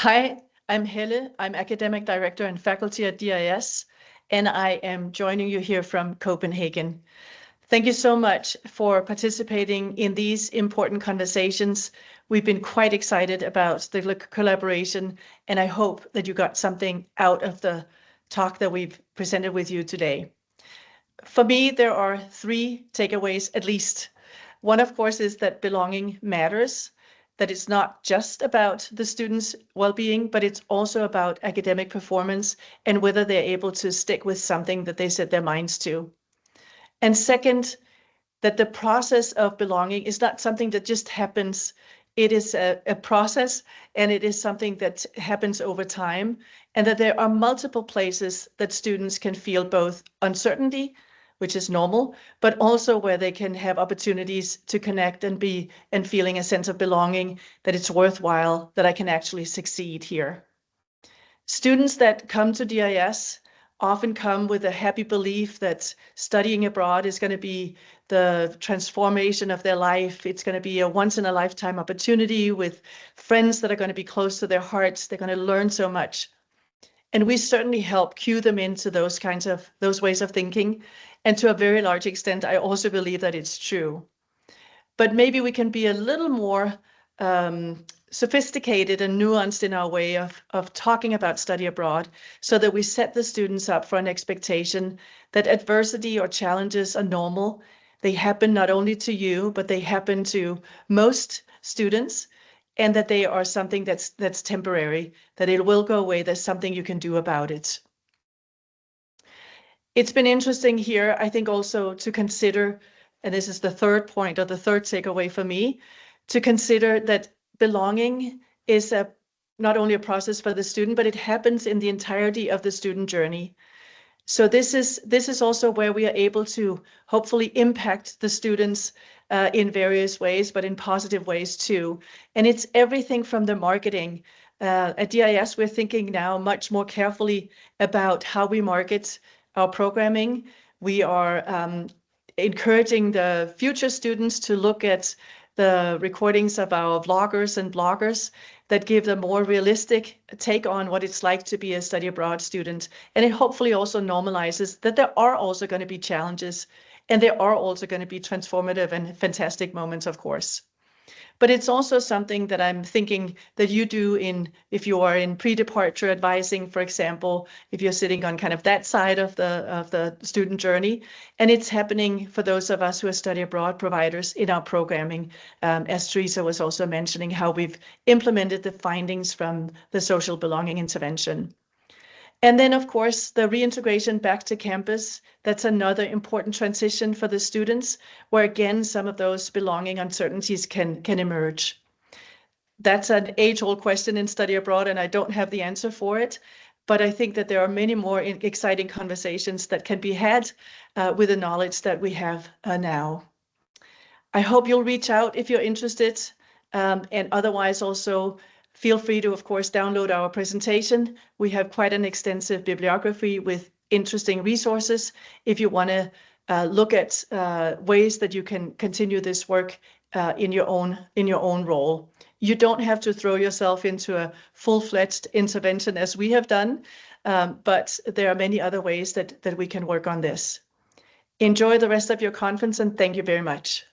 Hi, I'm Helle. I'm Academic Director and Faculty at DIS, and I am joining you here from Copenhagen. Thank you so much for participating in these important conversations. We've been quite excited about the collaboration, and I hope that you got something out of the talk that we've presented with you today. For me, there are 3 takeaways at least. One, of course, is that belonging matters, that it's not just about the students' well-being, but it's also about academic performance and whether they're able to stick with something that they set their minds to. And second, that the process of belonging is not something that just happens. It is a process, and it is something that happens over time, and that there are multiple places that students can feel both uncertainty, which is normal, but also where they can have opportunities to connect and feeling a sense of belonging, that it's worthwhile, that I can actually succeed here. Students that come to DIS often come with a happy belief that studying abroad is going to be the transformation of their life. It's going to be a once-in-a-lifetime opportunity with friends that are going to be close to their hearts. They're going to learn so much. And we certainly help cue them into those ways of thinking. And to a very large extent, I also believe that it's true. But maybe we can be a little more sophisticated and nuanced in our way of talking about study abroad, so that we set the students up for an expectation that adversity or challenges are normal. They happen not only to you, but they happen to most students, and that they are something that's temporary, that it will go away. There's something you can do about it. It's been interesting here, I think, also to consider, and this is the third point or the third takeaway for me, to consider that belonging is not only a process for the student, but it happens in the entirety of the student journey. So this is also where we are able to hopefully impact the students in various ways, but in positive ways too. And it's everything from the marketing. At DIS, we're thinking now much more carefully about how we market our programming. We are encouraging the future students to look at the recordings of our vloggers and bloggers that give them more realistic take on what it's like to be a study abroad student. And it hopefully also normalizes that there are also going to be challenges, and there are also going to be transformative and fantastic moments, of course. But it's also something that I'm thinking that you do if you are in pre-departure advising, for example, if you're sitting on kind of that side of the student journey, and it's happening for those of us who are study abroad providers in our programming, as Teresa was also mentioning, how we've implemented the findings from the social belonging intervention. And then, of course, the reintegration back to campus, that's another important transition for the students, where again, some of those belonging uncertainties can emerge. That's an age-old question in study abroad, and I don't have the answer for it, but I think that there are many more exciting conversations that can be had with the knowledge that we have now. I hope you'll reach out if you're interested, and otherwise also feel free to, of course, download our presentation. We have quite an extensive bibliography with interesting resources if you want to look at ways that you can continue this work in your own role. You don't have to throw yourself into a full-fledged intervention as we have done, but there are many other ways that we can work on this. Enjoy the rest of your conference, and thank you very much.